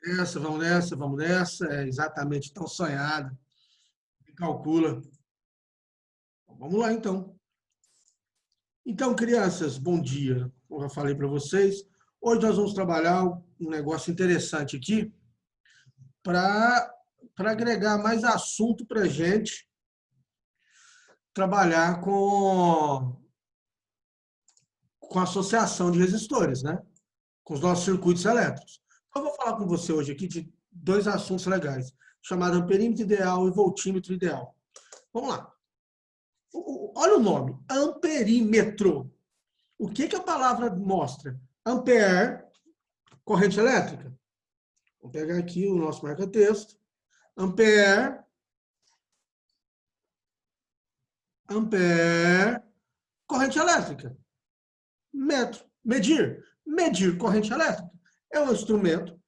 Nessa, vamos nessa, vamos nessa. É exatamente tão sonhado. Calcula. Vamos lá, então. Então, crianças, bom dia. Como eu falei para vocês, hoje nós vamos trabalhar um negócio interessante aqui para agregar mais assunto para a gente trabalhar com associação de resistores, né? Com os nossos circuitos elétricos. Então, eu vou falar com você hoje aqui de dois assuntos legais, chamado amperímetro ideal e voltímetro ideal. Vamos lá. Olha o nome, amperímetro. O que a palavra mostra? Ampere, corrente elétrica. Vou pegar aqui o nosso marca-texto. Ampere, corrente elétrica. Metro, medir. Medir corrente elétrica é um instrumento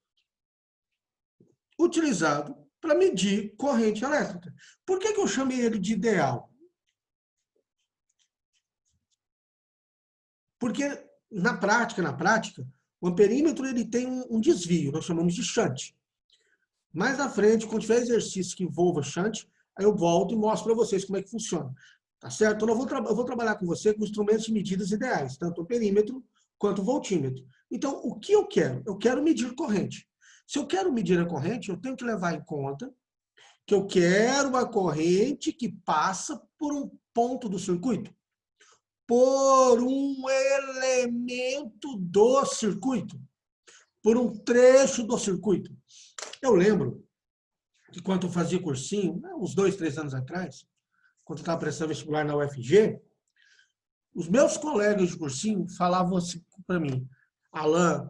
utilizado para medir corrente elétrica. Por que eu chamei ele de ideal? Porque na prática, o amperímetro ele tem um desvio, nós chamamos de shunt. Mais na frente, quando tiver exercício que envolva shunt, aí eu volto e mostro para vocês como é que funciona. Tá certo? Então, eu vou trabalhar com você com instrumentos de medidas ideais, tanto o perímetro quanto o voltímetro. Então, o que eu quero? Eu quero medir corrente. Se eu quero medir a corrente, eu tenho que levar em conta que eu quero uma corrente que passa por um ponto do circuito, por um elemento do circuito, por um trecho do circuito. Eu lembro que quando eu fazia cursinho, uns 2, 3 anos atrás, quando eu estava prestando vestibular na UFG, os meus colegas de cursinho falavam assim para mim: Alan,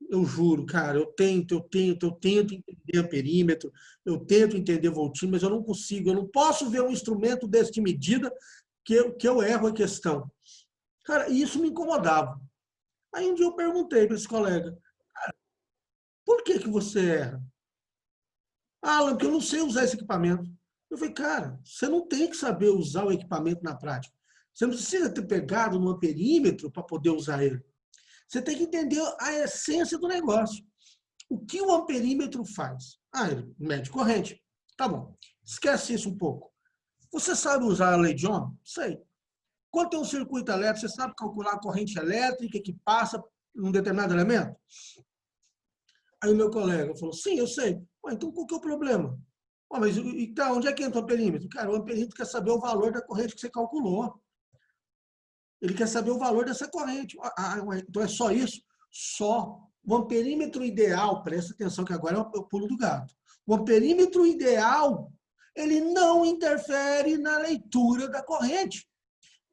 eu juro, cara, eu tento entender o perímetro, eu tento entender voltímetro, mas eu não consigo, eu não posso ver um instrumento desse de medida que eu erro a questão. Cara, e isso me incomodava. Aí um dia eu perguntei para esse colega: por que você erra? Alan, porque eu não sei usar esse equipamento. Eu falei, cara, você não tem que saber usar o equipamento na prática. Você não precisa ter pegado no amperímetro para poder usar ele. Você tem que entender a essência do negócio. O que o amperímetro faz? Ele mede corrente. Tá bom. Esquece isso um pouco. Você sabe usar a lei de Ohm? Sei. Quando tem um circuito elétrico, você sabe calcular a corrente elétrica que passa num determinado elemento? Aí o meu colega falou, sim, eu sei. Então qual que é o problema? Mas então, onde é que entra o amperímetro? Cara, o amperímetro quer saber o valor da corrente que você calculou. Ele quer saber o valor dessa corrente. Então é só isso? Só. O amperímetro ideal, presta atenção que agora é o pulo do gato. O amperímetro ideal, ele não interfere na leitura da corrente.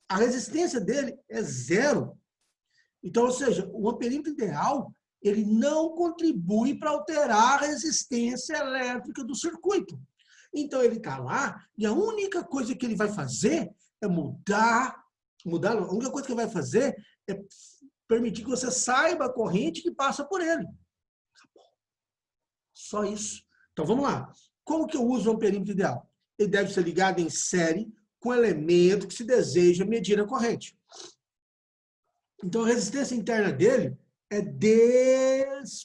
A resistência dele é zero. Então, ou seja, o amperímetro ideal, ele não contribui para alterar a resistência elétrica do circuito. Então, ele está lá e a única coisa que ele vai fazer é mudar, a única coisa que ele vai fazer é permitir que você saiba a corrente que passa por ele. Só isso. Então, vamos lá. Como que eu uso o amperímetro ideal? Ele deve ser ligado em série com o elemento que se deseja medir a corrente. Então, a resistência interna dele é desprezível.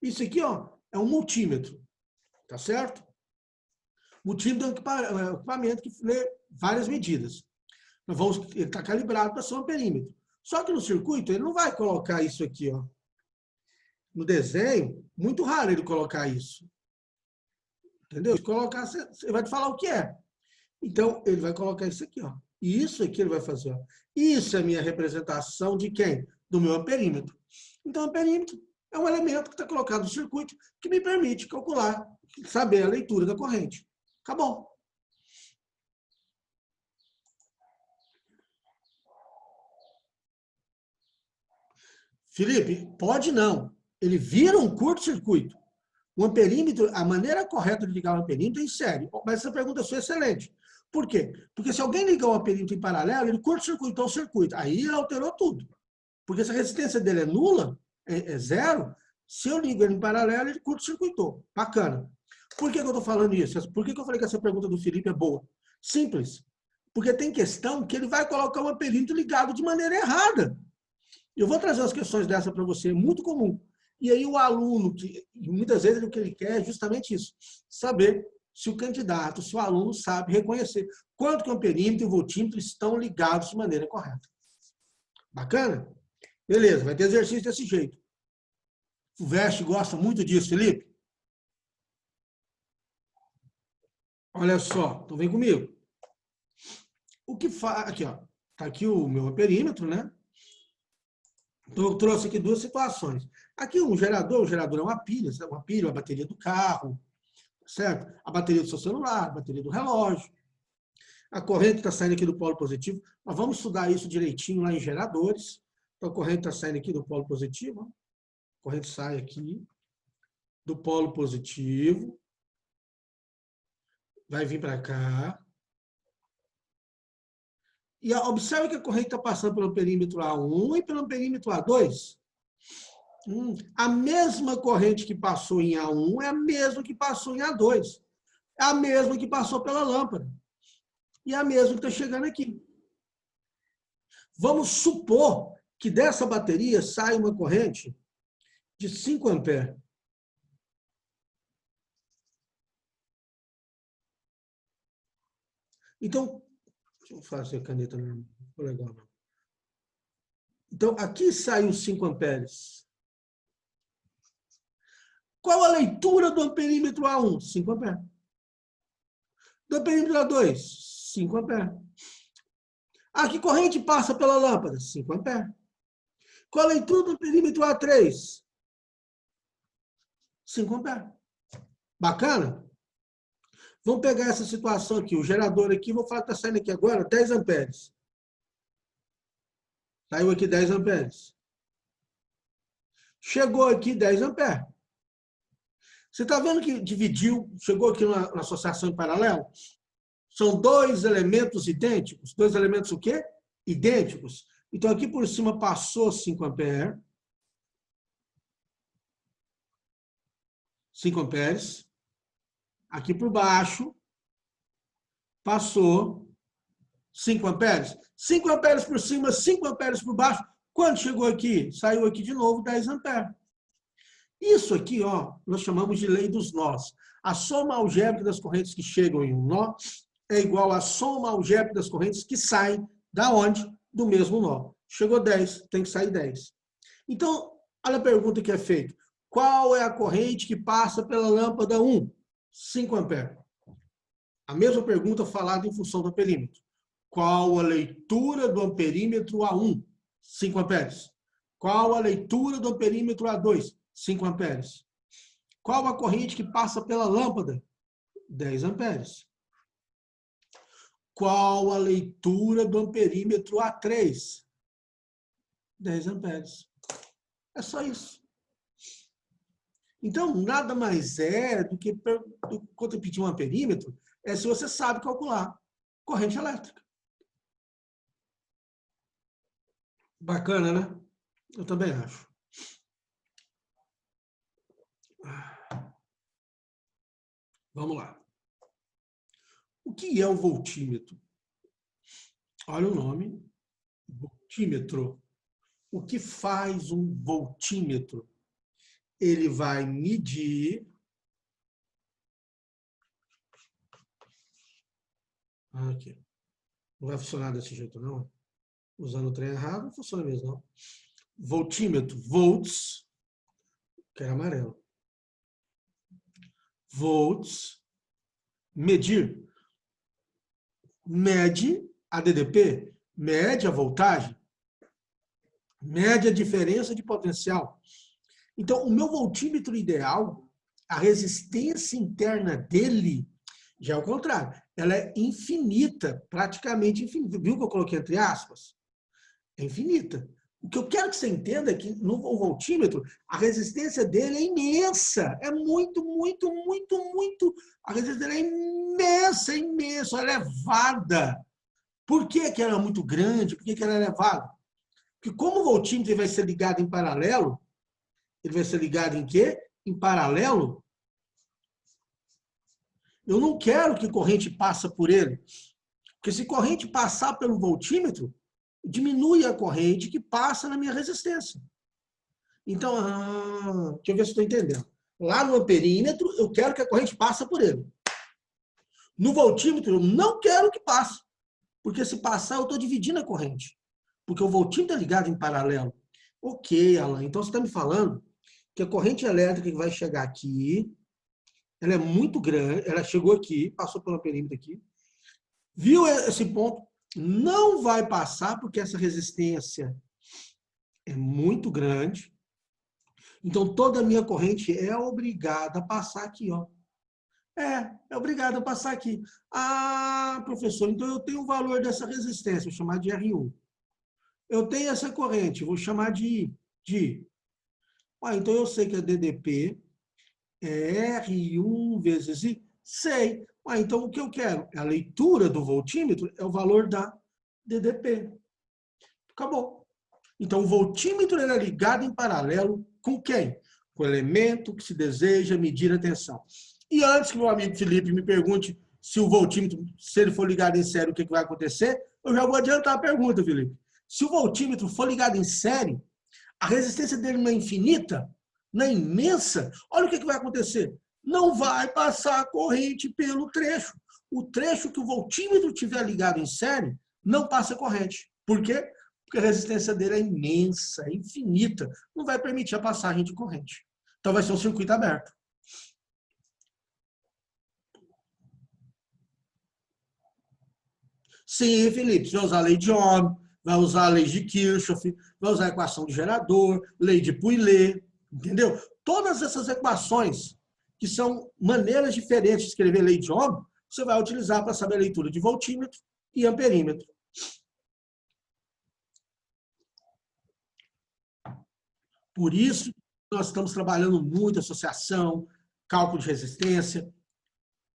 Isso aqui, é um multímetro, tá certo? Multímetro é um equipamento que lê várias medidas. Ele está calibrado para ser um amperímetro. Só que no circuito, ele não vai colocar isso aqui, No desenho, muito raro ele colocar isso. Entendeu? Se colocar, você vai te falar o que é. Então, ele vai colocar isso aqui, E isso aqui ele vai fazer, Isso é a minha representação de quem? Do meu amperímetro. Então, o amperímetro é um elemento que está colocado no circuito que me permite calcular, saber a leitura da corrente. Acabou. Felipe, pode não. Ele vira um curto-circuito. O amperímetro, a maneira correta de ligar o amperímetro é em série. Mas essa pergunta é excelente. Por quê? Porque se alguém ligar o amperímetro em paralelo, ele curto-circuitou o circuito. Aí ele alterou tudo. Porque se a resistência dele é nula, é zero, se eu ligo ele em paralelo, ele curto-circuitou. Bacana. Por que eu estou falando isso? Por que eu falei que essa pergunta do Felipe é boa? Simples. Porque tem questão que ele vai colocar o amperímetro ligado de maneira errada. Eu vou trazer as questões dessa para você, é muito comum. E aí o aluno, que muitas vezes o que ele quer é justamente isso, saber se o candidato, se o aluno sabe reconhecer quanto que o amperímetro e o voltímetro estão ligados de maneira correta. Bacana? Beleza, vai ter exercício desse jeito. O Veste gosta muito disso, Felipe? Olha só, então vem comigo. O que faz... Aqui, ó. Está aqui o meu amperímetro, né? Então, eu trouxe aqui duas situações. Aqui o gerador é uma pilha, a bateria do carro, certo? A bateria do seu celular, a bateria do relógio. A corrente está saindo aqui do polo positivo. Nós vamos estudar isso direitinho lá em geradores. Então, a corrente está saindo aqui do polo positivo. A corrente sai aqui do polo positivo. Vai vir para cá. E observe que a corrente está passando pelo perímetro A1 e pelo perímetro A2. A mesma corrente que passou em A1 é a mesma que passou em A2. É a mesma que passou pela lâmpada. E é a mesma que está chegando aqui. Vamos supor que dessa bateria sai uma corrente de 5 amperes. Então, deixa eu fazer a caneta, não ficou legal, não. Então, aqui sai os 5 amperes. Qual a leitura do amperímetro A1? 5 amperes. Do amperímetro A2? 5 amperes. Ah, que corrente passa pela lâmpada? 5 amperes. Qual a leitura do perímetro A3? 5 amperes. Bacana? Vamos pegar essa situação aqui, o gerador aqui, vou falar que está saindo aqui agora 10 amperes. Saiu aqui 10 amperes. Chegou aqui 10 amperes. Você está vendo que dividiu, chegou aqui na associação em paralelo? São dois elementos idênticos. Dois elementos o quê? Idênticos. Então, aqui por cima passou 5 amperes. 5 amperes. Aqui por baixo passou 5 amperes. 5 amperes por cima, 5 amperes por baixo. Quando chegou aqui? Saiu aqui de novo 10 amperes. Isso aqui, ó, nós chamamos de lei dos nós. A soma algébrica das correntes que chegam em um nó é igual à soma algébrica das correntes que saem da onde? Do mesmo nó. Chegou 10, tem que sair 10. Então, olha a pergunta que é feita. Qual é a corrente que passa pela lâmpada 1? 5 amperes. A mesma pergunta falada em função do amperímetro. Qual a leitura do amperímetro A1? 5 amperes. Qual a leitura do amperímetro A2? 5 amperes. Qual a corrente que passa pela lâmpada? 10 amperes. Qual a leitura do amperímetro A3? 10 amperes. É só isso. Então, nada mais é do que quando eu pedir um amperímetro, é se você sabe calcular corrente elétrica. Bacana, né? Eu também acho. Vamos lá. O que é o voltímetro? Olha o nome. Voltímetro. O que faz um voltímetro? Ele vai medir... Aqui. Não vai funcionar desse jeito, não. Usando o trem errado, não funciona mesmo, não. Voltímetro. Volts, que é amarelo. Volts. Medir. Mede a DDP. Mede a voltagem. Mede a diferença de potencial. Então, o meu voltímetro ideal, a resistência interna dele, já é o contrário. Ela é infinita, praticamente infinita. Viu que eu coloquei entre aspas? É infinita. O que eu quero que você entenda é que no voltímetro, a resistência dele é imensa. É muito, muito, muito, muito. A resistência dele é imensa, imensa, elevada. Por que que ela é muito grande? Por que que ela é elevada? Porque como o voltímetro vai ser ligado em paralelo, ele vai ser ligado em quê? Em paralelo. Eu não quero que corrente passe por ele. Porque se corrente passar pelo voltímetro, diminui a corrente que passa na minha resistência. Então, deixa eu ver se estou entendendo. Lá no amperímetro, eu quero que a corrente passe por ele. No voltímetro, eu não quero que passe. Porque se passar, eu estou dividindo a corrente. Porque o voltímetro é ligado em paralelo. Ok, Alan. Então, você está me falando que a corrente elétrica que vai chegar aqui, ela é muito grande, ela chegou aqui, passou pelo perímetro aqui, viu esse ponto, não vai passar porque essa resistência é muito grande. Então, toda a minha corrente é obrigada a passar aqui, ó. É obrigada a passar aqui. Ah, professor, então eu tenho o valor dessa resistência, vou chamar de R1. Eu tenho essa corrente, vou chamar de. Então eu sei que a DDP é R1 vezes I. Sei. Então o que eu quero? A leitura do voltímetro é o valor da DDP. Acabou. Então o voltímetro é ligado em paralelo com quem? Com o elemento que se deseja medir a tensão. E antes que meu amigo Felipe me pergunte se o voltímetro, se ele for ligado em série, o que vai acontecer, eu já vou adiantar a pergunta, Felipe. Se o voltímetro for ligado em série, a resistência dele não é infinita, não é imensa, olha o que vai acontecer. Não vai passar a corrente pelo trecho. O trecho que o voltímetro tiver ligado em série, não passa a corrente. Por quê? Porque a resistência dele é imensa, é infinita. Não vai permitir a passagem de corrente. Então vai ser um circuito aberto. Sim, Felipe, você vai usar a lei de Ohm, vai usar a lei de Kirchhoff, vai usar a equação de gerador, lei de Pouillet, entendeu? Todas essas equações, que são maneiras diferentes de escrever lei de Ohm, você vai utilizar para saber a leitura de voltímetro e amperímetro. Por isso, nós estamos trabalhando muito associação, cálculo de resistência,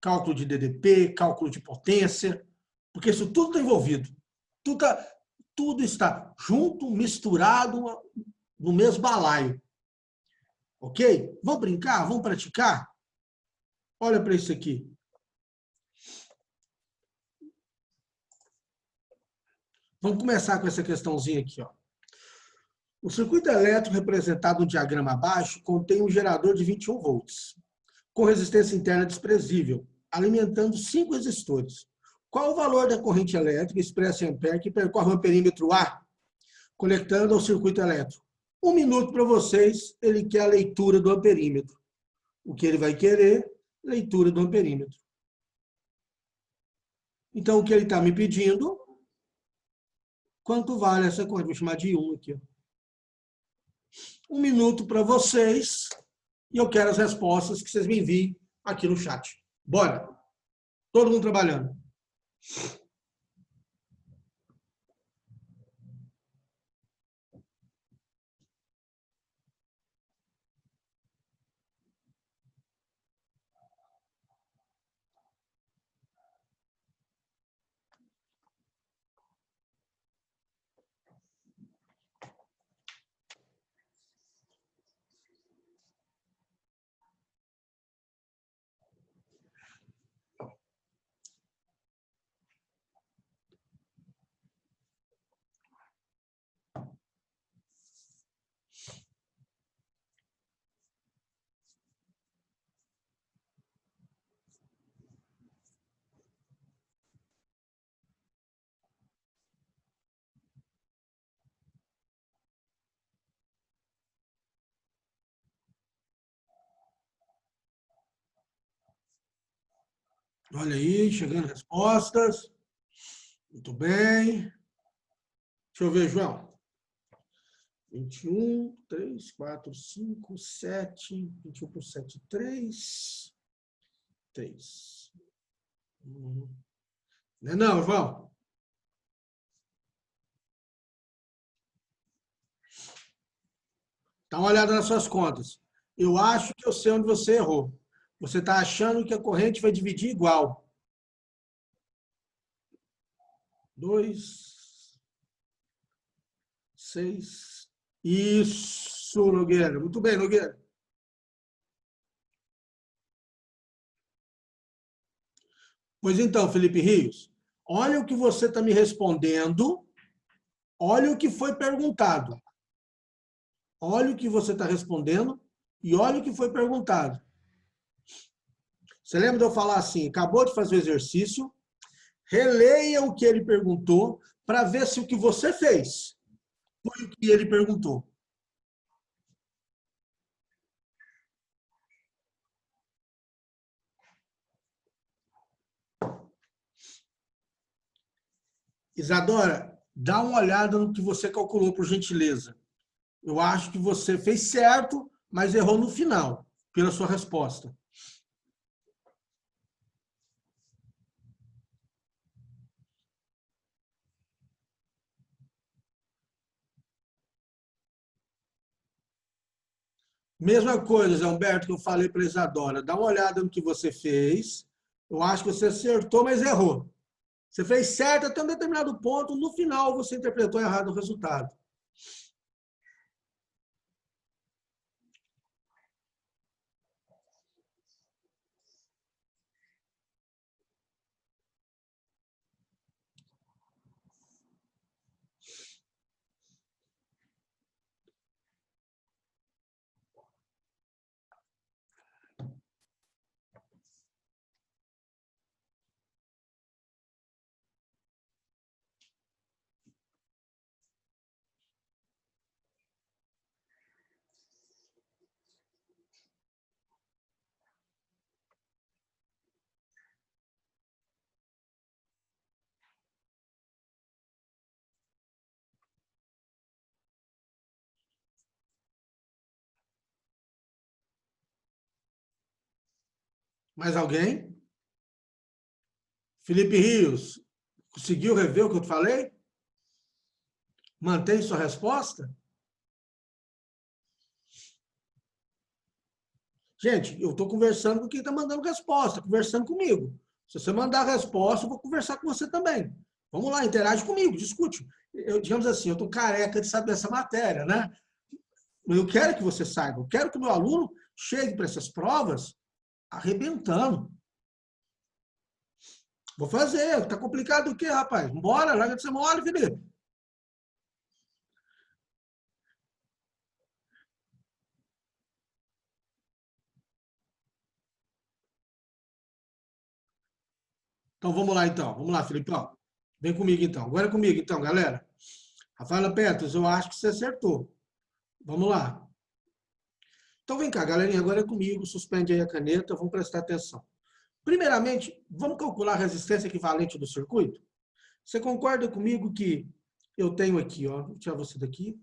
cálculo de DDP, cálculo de potência, porque isso tudo está envolvido. Tudo está junto, misturado no mesmo balaio. Ok? Vamos brincar? Vamos praticar? Olha para isso aqui. Vamos começar com essa questãozinha aqui. Ó. O circuito elétrico representado no diagrama abaixo contém um gerador de 21 volts, com resistência interna desprezível, alimentando 5 resistores. Qual o valor da corrente elétrica expressa em ampere que percorre o perímetro A, conectando ao circuito elétrico? 1 minuto para vocês, ele quer a leitura do amperímetro. O que ele vai querer? Leitura do amperímetro. Então, o que ele está me pedindo? Quanto vale essa corrente? Vou chamar de 1 aqui. 1 minuto para vocês e eu quero as respostas que vocês me enviem aqui no chat. Bora! Todo mundo trabalhando. Olha aí, chegando respostas. Muito bem. Deixa eu ver, João. 21, 3, 4, 5, 7. 21 por 7, 3. 3. Não é não, João? Dá uma olhada nas suas contas. Eu acho que eu sei onde você errou. Você está achando que a corrente vai dividir igual. 2, 6. Isso, Nogueira. Muito bem, Nogueira. Pois então, Felipe Rios, olha o que você está me respondendo, olha o que foi perguntado. olha o que você está respondendo e olha o que foi perguntado. Você lembra de eu falar assim, acabou de fazer o exercício, releia o que ele perguntou para ver se o que você fez foi o que ele perguntou. Isadora, dá uma olhada no que você calculou, por gentileza. Eu acho que você fez certo, mas errou no final, pela sua resposta. Mesma coisa, Zé Humberto, que eu falei para a Isadora. Dá uma olhada no que você fez. Eu acho que você acertou, mas errou. Você fez certo até um determinado ponto, no final você interpretou errado o resultado. Mais alguém? Felipe Rios, conseguiu rever o que eu te falei? Mantém sua resposta? Gente, eu estou conversando com quem está mandando resposta, conversando comigo. Se você mandar a resposta, eu vou conversar com você também. Vamos lá, interage comigo, discute. Eu, digamos assim, eu estou careca de saber essa matéria, né? Eu quero que você saiba, eu quero que o meu aluno chegue para essas provas arrebentando. Vou fazer, tá complicado o quê, rapaz? Bora, larga de ser mole, Felipe. Então vamos lá, então. Vamos lá, Filipão. Vem comigo, então. Agora é comigo, então, galera. Rafaela Petros, eu acho que você acertou. Vamos lá. Então vem cá, galerinha, agora é comigo. Suspende aí a caneta, vamos prestar atenção. Primeiramente, vamos calcular a resistência equivalente do circuito? Você concorda comigo que eu tenho aqui, ó, vou tirar você daqui,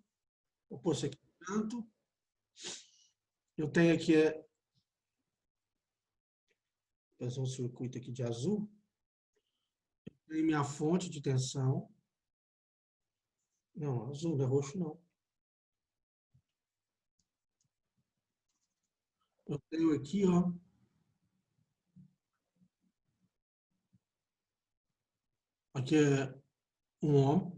vou pôr você aqui no canto. Eu tenho aqui, fazer um circuito aqui de azul. Tem minha fonte de tensão. Não, azul, não é roxo, não. Eu tenho aqui, ó, aqui é um ohm.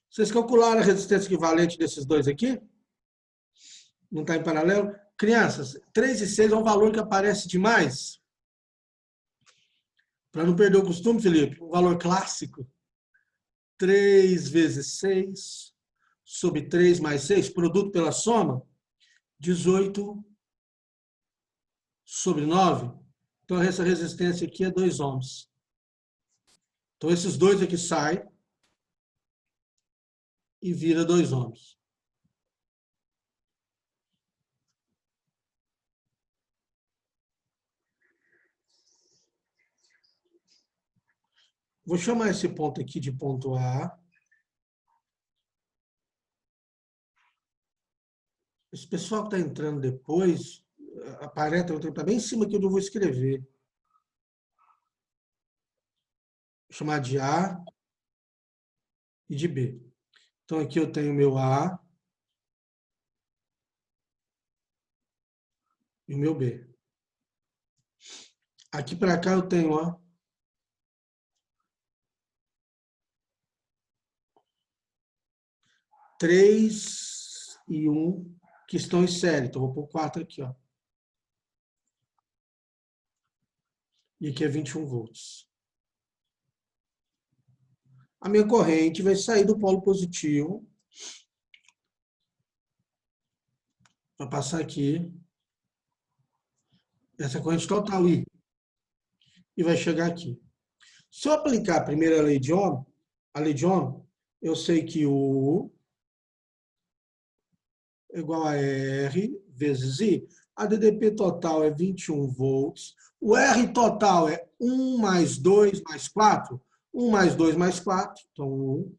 Vocês calcularam a resistência equivalente desses dois aqui? Não está em paralelo? Crianças, 3 e 6 é um valor que aparece demais. Para não perder o costume, Felipe, um valor clássico. 3 vezes 6 sobre 3 mais 6, produto pela soma, 18 sobre 9. Então, essa resistência aqui é 2 ohms. Então, esses dois aqui saem e vira 2 ohms. Vou chamar esse ponto aqui de ponto A. Esse pessoal que está entrando depois, aparece, está bem em cima aqui onde eu vou escrever. Vou chamar de A e de B. Então, aqui eu tenho meu A e o meu B. Aqui para cá eu tenho, ó, 3 e 1 que estão em série. Então, vou pôr 4 aqui, ó. E aqui é 21 volts. A minha corrente vai sair do polo positivo Vai passar aqui. Essa corrente total I. E vai chegar aqui. Se eu aplicar a primeira lei de Ohm, a lei de Ohm, eu sei que o U é igual a R vezes I. A DDP total é 21 volts. O R total é 1 mais 2 mais 4. 1 mais 2 mais 4. Então, 1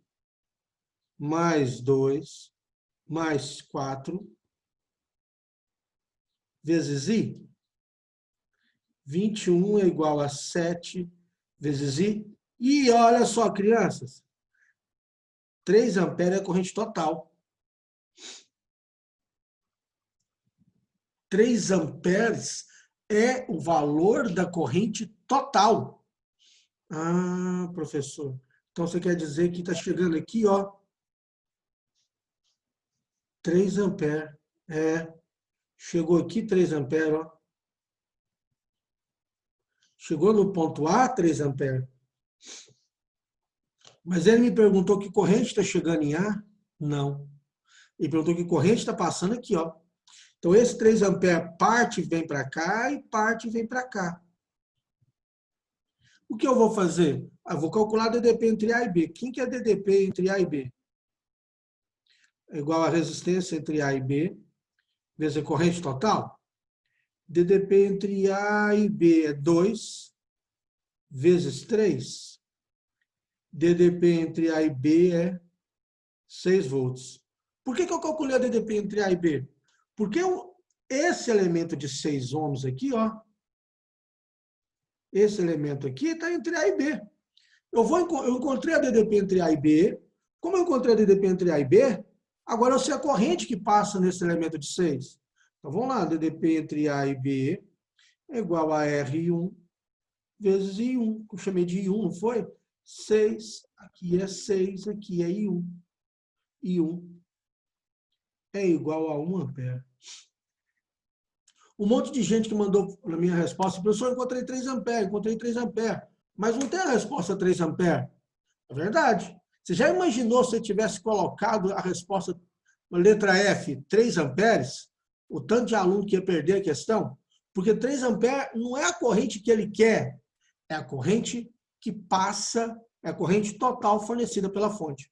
mais 2 mais 4 vezes I. 21 é igual a 7 vezes I. E olha só, crianças, 3 amperes é a corrente total. 3 amperes é o valor da corrente total. Ah, professor. Então você quer dizer que está chegando aqui, ó, 3 amperes. É, chegou aqui 3 amperes, ó. Chegou no ponto A, 3 amperes. Mas ele me perguntou que corrente está chegando em A? Não. Ele perguntou que corrente está passando aqui, ó. Então, esse 3 amperes, parte vem para cá e parte vem para cá. O que eu vou fazer? Eu vou calcular a DDP entre A e B. Quem que é DDP entre A e B? É igual a resistência entre A e B, vezes a corrente total. DDP entre A e B é 2, vezes 3. DDP entre A e B é 6 volts. Por que eu calculei a DDP entre A e B? Porque esse elemento de 6 ohms aqui, ó, esse elemento aqui está entre A e B. Eu encontrei a DDP entre A e B. Como eu encontrei a DDP entre A e B, agora eu sei a corrente que passa nesse elemento de 6. Então, vamos lá, DDP entre A e B é igual a R1 vezes I1. Eu chamei de I1, não foi? 6, aqui é 6, aqui é I1. I1 é igual a 1 ampere. Um monte de gente que mandou na minha resposta, professor, eu encontrei 3 amperes, encontrei 3 amperes. Mas não tem a resposta 3 amperes. É verdade. Você já imaginou se você tivesse colocado a resposta, a letra F, 3 amperes? O tanto de aluno que ia perder a questão? Porque 3 amperes não é a corrente que ele quer, é a corrente que passa, é a corrente total fornecida pela fonte.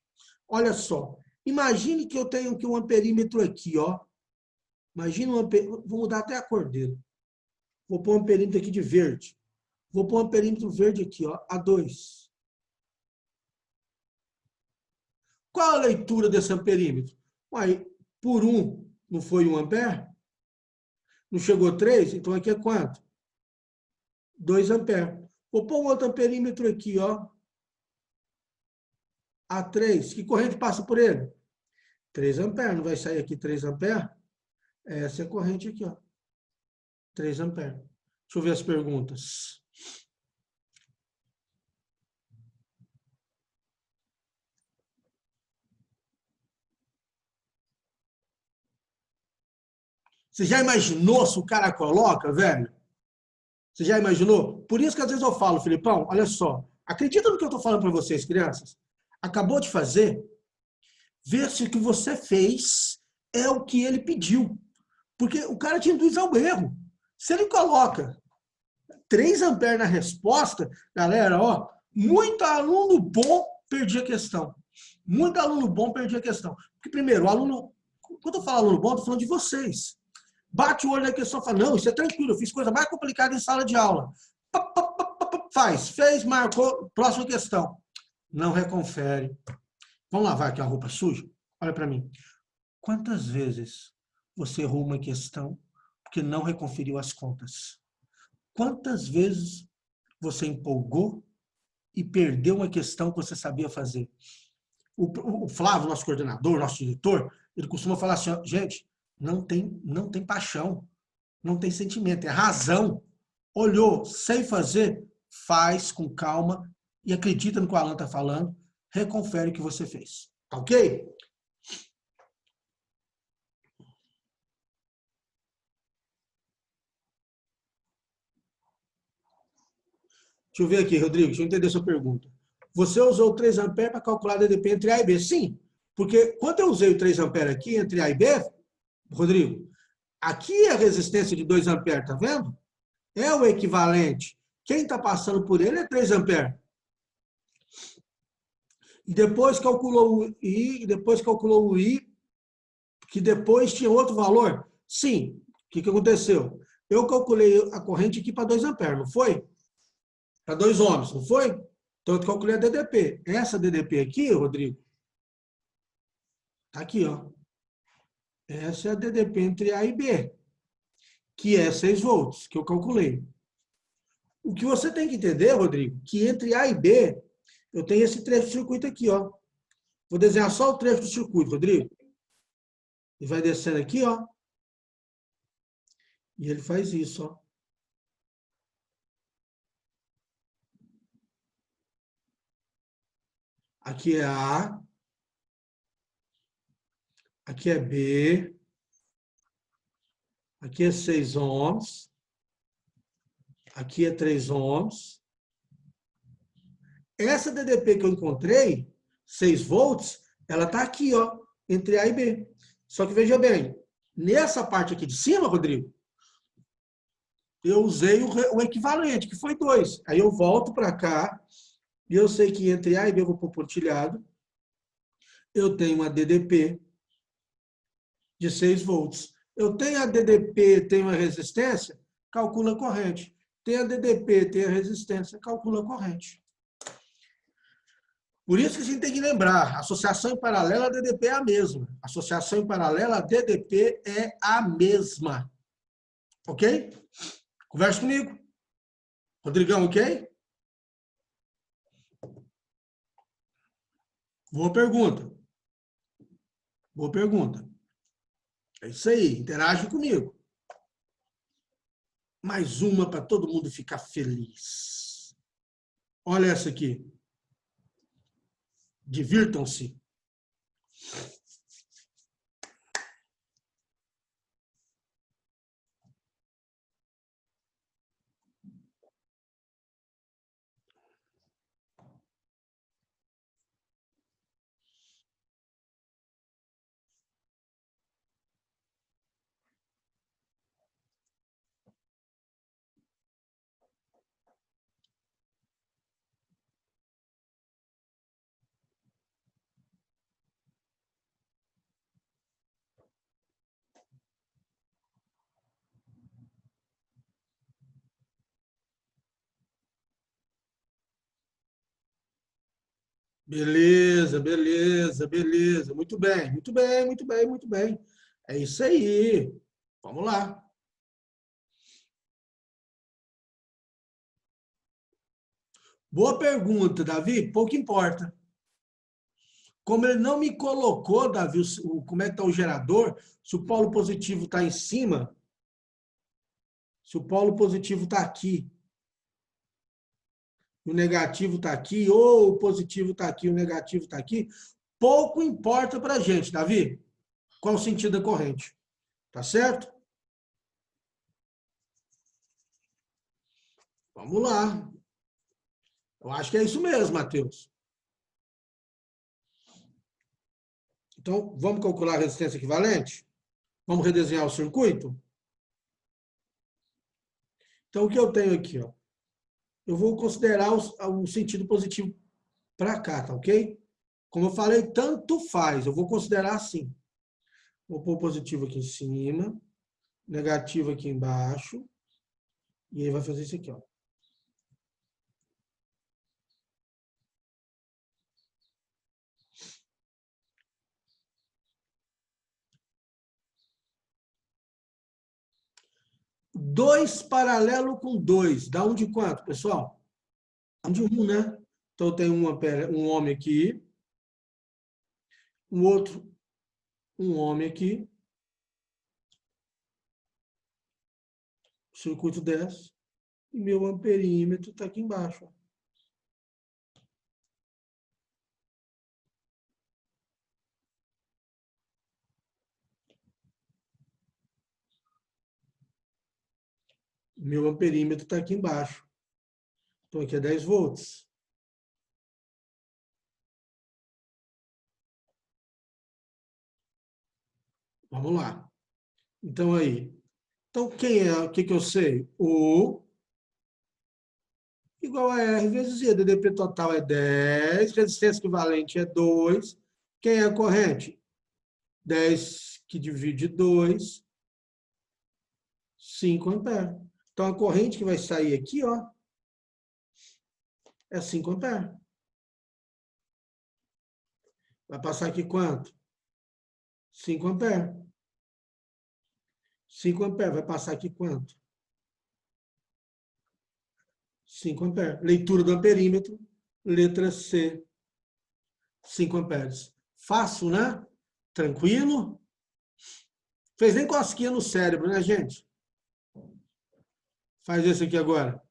Olha só, imagine que eu tenho aqui um amperímetro aqui, ó. Imagina um amperímetro, vou mudar até a cor dele. Vou pôr um amperímetro aqui de verde. Vou pôr um amperímetro verde aqui, ó, A2. Qual a leitura desse amperímetro? Uai, por 1 não foi 1 ampere? Não chegou a 3? Então aqui é quanto? 2 amperes. Vou pôr um outro amperímetro aqui, ó. A3. Que corrente passa por ele? 3 amperes. Não vai sair aqui 3 amperes? Essa é a corrente aqui, ó. 3 amperes. Deixa eu ver as perguntas. Você já imaginou se o cara coloca, velho? Você já imaginou? Por isso que às vezes eu falo, Filipão, olha só, acredita no que eu estou falando para vocês, crianças? Acabou de fazer, vê se o que você fez é o que ele pediu. Porque o cara te induz ao erro. Se ele coloca 3 amperes na resposta, galera, ó, muito aluno bom perdia a questão. Muito aluno bom perdia a questão. Porque, primeiro, o aluno, quando eu falo aluno bom, eu estou falando de vocês. Bate o olho na questão e fala, não, isso é tranquilo, eu fiz coisa mais complicada em sala de aula. Faz, fez, marcou, próxima questão. Não reconfere. Vamos lavar aqui a roupa suja? Olha para mim. Quantas vezes você errou uma questão porque não reconferiu as contas? Quantas vezes você empolgou e perdeu uma questão que você sabia fazer? O Flávio, nosso coordenador, nosso diretor, ele costuma falar assim, gente, não tem paixão, não tem sentimento, é razão. Olhou, sei fazer, faz com calma e acredita no que o Alan está falando, reconfere o que você fez. Tá ok? Deixa eu ver aqui, Rodrigo, deixa eu entender a sua pergunta. Você usou 3 amperes para calcular a DDP entre A e B? Sim, porque quando eu usei o 3 amperes aqui entre A e B, Rodrigo, Aqui é a resistência de 2 amperes, tá vendo? É o equivalente. Quem está passando por ele é 3 amperes. E depois calculou o I, que depois tinha outro valor. Sim. O que aconteceu? Eu calculei a corrente aqui para 2 amperes, não foi? Para 2 ohms, não foi? Então eu calculei a DDP. Essa DDP aqui, Rodrigo, tá aqui, ó. Essa é a DDP entre A e B, que é 6 volts, que eu calculei. O que você tem que entender, Rodrigo, que entre A e B, eu tenho esse trecho de circuito aqui, ó. Vou desenhar só o trecho do circuito, Rodrigo. E vai descendo aqui, ó. E ele faz isso, ó. Aqui é A, aqui é B, aqui é 6 ohms, aqui é 3 ohms. Essa DDP que eu encontrei, 6 volts, ela está aqui, ó, entre A e B. Só que veja bem, nessa parte aqui de cima, Rodrigo, eu usei o equivalente, que foi 2. Aí eu volto para cá, e eu sei que entre A e B eu vou pôr pontilhado. Eu tenho uma DDP de 6 volts. Eu tenho a DDP, tenho a resistência, calcula a corrente. Tem a DDP, tem a resistência, calcula a corrente. Por isso que a gente tem que lembrar, associação em paralela, a DDP é a mesma. Associação em paralela, a DDP é a mesma. Ok? Conversa comigo. Rodrigão, ok? Boa pergunta. Boa pergunta. É isso aí, interage comigo. Mais uma para todo mundo ficar feliz. Olha essa aqui. Divirtam-se. Beleza, beleza, beleza. Muito bem, muito bem, muito bem, muito bem. É isso aí. Vamos lá. Boa pergunta, Davi. Pouco importa. Como ele não me colocou, Davi, como é que está o gerador, se o polo positivo está em cima, se o polo positivo está aqui, o negativo está aqui, ou o positivo está aqui, o negativo está aqui, pouco importa para a gente, Davi, qual o sentido da corrente. Tá certo? Vamos lá. Eu acho que é isso mesmo, Matheus. Então, vamos calcular a resistência equivalente? Vamos redesenhar o circuito? Então, o que eu tenho aqui? Ó? Eu vou considerar o sentido positivo para cá, tá ok? Como eu falei, tanto faz. Eu vou considerar assim. Vou pôr positivo aqui em cima, negativo aqui embaixo, e aí vai fazer isso aqui, ó. Dois paralelo com dois. Dá um de quanto, pessoal? Um de um, né? Então, eu tenho um homem aqui, um outro, um homem aqui, o circuito desce, e meu amperímetro está aqui embaixo. Ó. Meu amperímetro está aqui embaixo. Então, aqui é 10 volts. Vamos lá. Então, aí. Então, quem é? O que eu sei? O igual a R vezes I. A DDP total é 10, resistência equivalente é 2. Quem é a corrente? 10 que divide 2, 5 amperes. Então, a corrente que vai sair aqui, ó, é 5 amperes. Vai passar aqui quanto? 5 amperes. 5 amperes. Vai passar aqui quanto? 5 amperes. Leitura do amperímetro. Letra C. 5 amperes. Fácil, né? Tranquilo? Fez nem cosquinha no cérebro, né, gente? Faz esse aqui agora.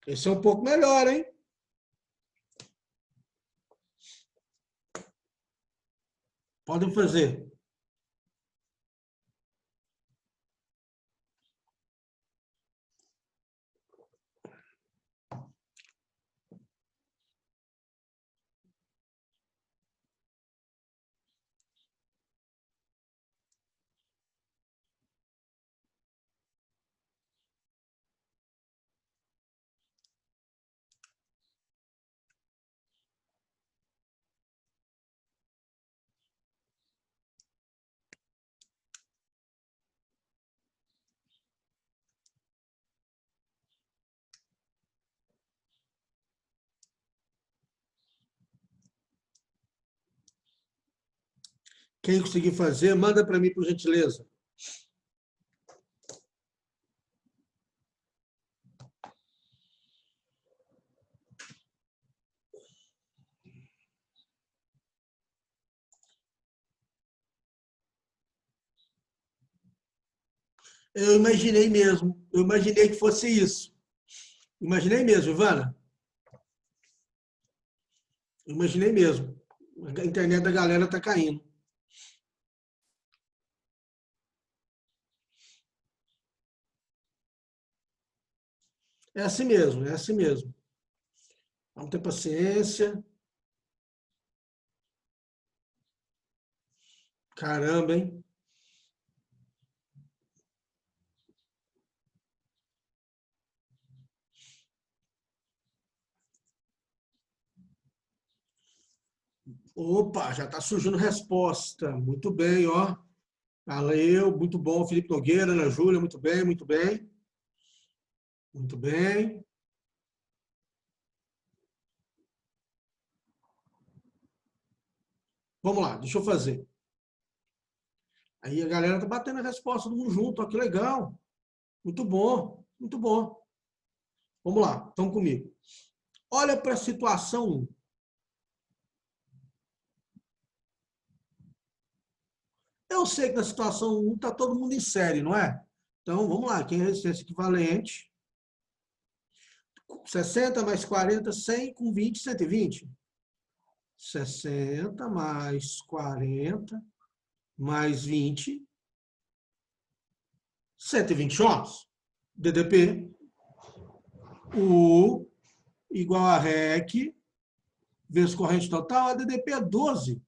Esse é um pouco melhor, hein? Podem fazer. Quem conseguir fazer, manda para mim, por gentileza. Eu imaginei mesmo. Eu imaginei que fosse isso. Imaginei mesmo, Ivana. Eu imaginei mesmo. A internet da galera está caindo. É assim mesmo, é assim mesmo. Vamos ter paciência. Caramba, hein? Opa, já está surgindo resposta. Muito bem, ó. Valeu, muito bom. Felipe Nogueira, Ana Júlia, muito bem, muito bem. Muito bem. Vamos lá, deixa eu fazer. Aí a galera tá batendo a resposta do mundo junto, ó, que legal. Muito bom, muito bom. Vamos lá, estão comigo. Olha para a situação 1. Eu sei que na situação 1 está todo mundo em série, não é? Então, vamos lá, quem é resistência equivalente? 60 mais 40, 100 com 20, 120. 60 mais 40 mais 20, 120 ohms. DDP, U igual a REC, vezes corrente total, a DDP é 12.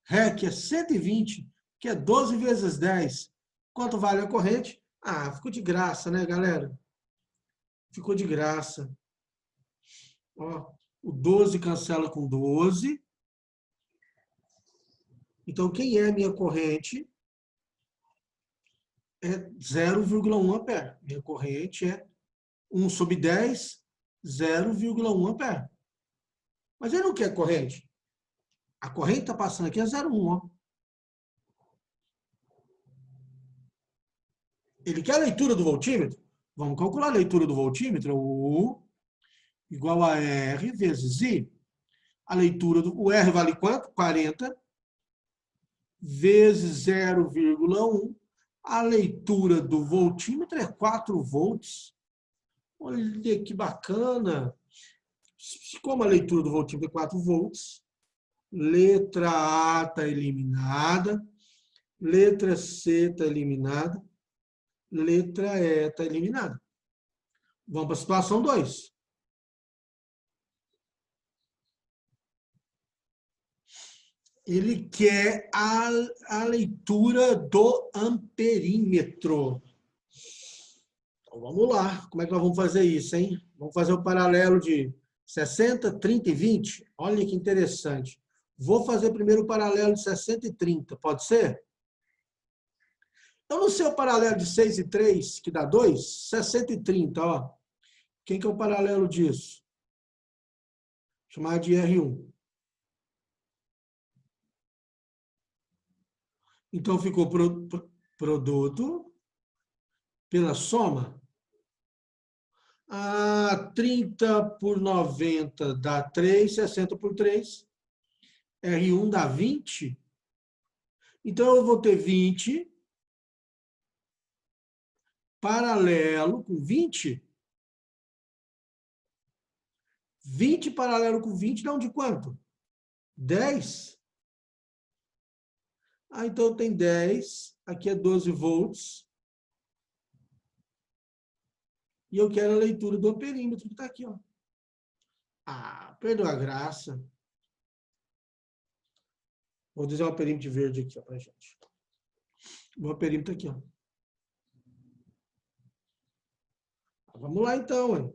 REC é 120, que é 12 vezes 10. Quanto vale a corrente? Ah, ficou de graça, né, galera? Ficou de graça. Ó, o 12 cancela com 12. Então, quem é a minha corrente? É 0,1 ampere. Minha corrente é 1 sobre 10, 0,1 ampere. Mas ele não quer corrente. A corrente está passando aqui é 0,1. Ó. Ele quer a leitura do voltímetro? Vamos calcular a leitura do voltímetro. U igual a R vezes I. A leitura do... O R vale quanto? 40 vezes 0,1. A leitura do voltímetro é 4 volts. Olha que bacana. Como a leitura do voltímetro é 4 volts, letra A está eliminada, letra C está eliminada, letra E está eliminada. Vamos para a situação 2. Ele quer a leitura do amperímetro. Então, vamos lá. Como é que nós vamos fazer isso, hein? Vamos fazer o paralelo de 60, 30 e 20? Olha que interessante. Vou fazer primeiro o paralelo de 60 e 30. Pode ser? Então, no seu paralelo de 6 e 3, que dá 2, 60 e 30, ó. Quem que é o paralelo disso? Chamar de R1. Então, ficou produto pela soma. 30 por 90 dá 3, 60 por 3. R1 dá 20. Então, eu vou ter 20 paralelo com 20. 20 paralelo com 20 dá um de quanto? 10. Então tem 10. Aqui é 12 volts. E eu quero a leitura do amperímetro, que está aqui, ó. Perdeu a graça. Vou dizer o amperímetro de verde aqui, ó, pra gente. O amperímetro aqui, ó. Vamos lá, então, hein?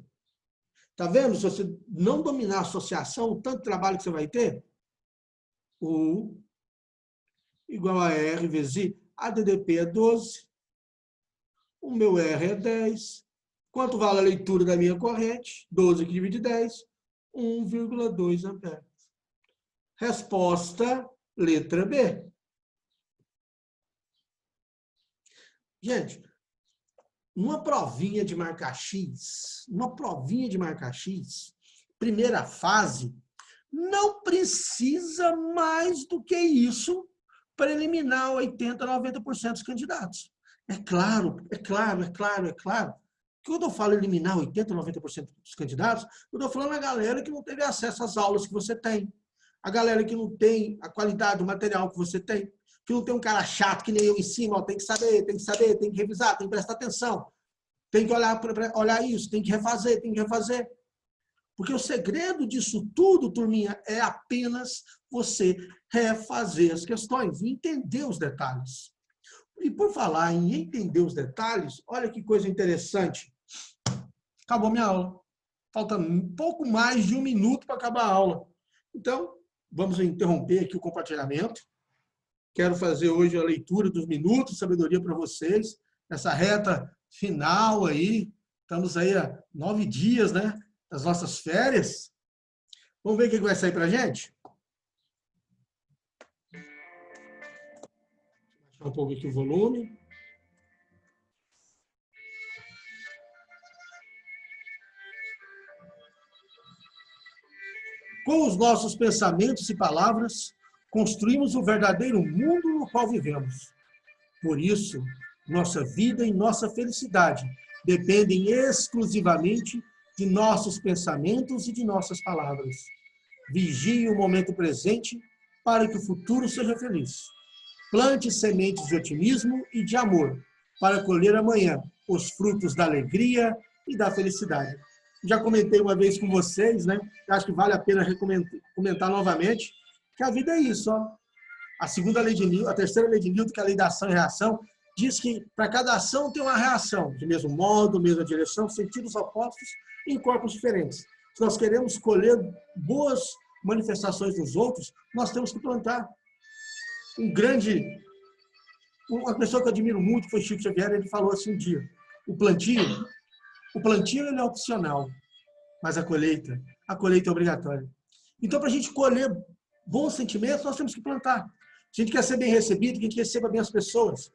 Tá vendo? Se você não dominar a associação, o tanto de trabalho que você vai ter, U igual a R vezes I. A DDP é 12. O meu R é 10. Quanto vale a leitura da minha corrente? 12 que divide 10. 1,2 amperes. Resposta, letra B. Gente, numa provinha de marca X, primeira fase, não precisa mais do que isso para eliminar 80%, 90% dos candidatos. É claro. Quando eu falo eliminar 80%, 90% dos candidatos, eu estou falando a galera que não teve acesso às aulas que você tem, a galera que não tem a qualidade do material que você tem, que não tem um cara chato que nem eu em cima, ó, tem que saber, tem que revisar, tem que prestar atenção, tem que olhar isso, tem que refazer. Porque o segredo disso tudo, turminha, é apenas você refazer as questões e entender os detalhes. E por falar em entender os detalhes, olha que coisa interessante. Acabou minha aula. Falta um pouco mais de 1 minuto para acabar a aula. Então, vamos interromper aqui o compartilhamento. Quero fazer hoje a leitura dos minutos de sabedoria para vocês. Essa reta final aí. Estamos aí há 9 dias, né? Das nossas férias. Vamos ver o que vai sair para a gente? Deixa eu baixar um pouco aqui o volume. Com os nossos pensamentos e palavras, construímos o verdadeiro mundo no qual vivemos. Por isso, nossa vida e nossa felicidade dependem exclusivamente de nossos pensamentos e de nossas palavras. Vigie o momento presente para que o futuro seja feliz. Plante sementes de otimismo e de amor para colher amanhã os frutos da alegria e da felicidade. Já comentei uma vez com vocês, né? Acho que vale a pena comentar novamente, que a vida é isso, ó. A segunda lei de Newton, a terceira lei de Newton, que é a lei da ação e reação, diz que para cada ação tem uma reação, de mesmo modo, mesma direção, sentidos opostos em corpos diferentes. Se nós queremos colher boas manifestações dos outros, nós temos que plantar. Uma pessoa que eu admiro muito foi Chico Xavier, ele falou assim um dia, o plantio ele é opcional, mas a colheita é obrigatória. Então, para a gente colher bons sentimentos, nós temos que plantar. Se a gente quer ser bem recebido, que a gente receba bem as pessoas.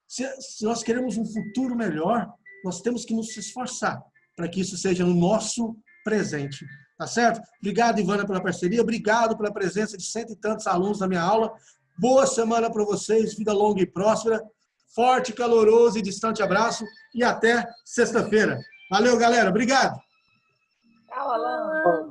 Se nós queremos um futuro melhor, nós temos que nos esforçar para que isso seja no nosso presente. Tá certo? Obrigado, Ivana, pela parceria. Obrigado pela presença de 100 e tantos alunos na minha aula. Boa semana para vocês. Vida longa e próspera. Forte, caloroso e distante abraço. E até sexta-feira. Valeu, galera. Obrigado. Tchau, Alan.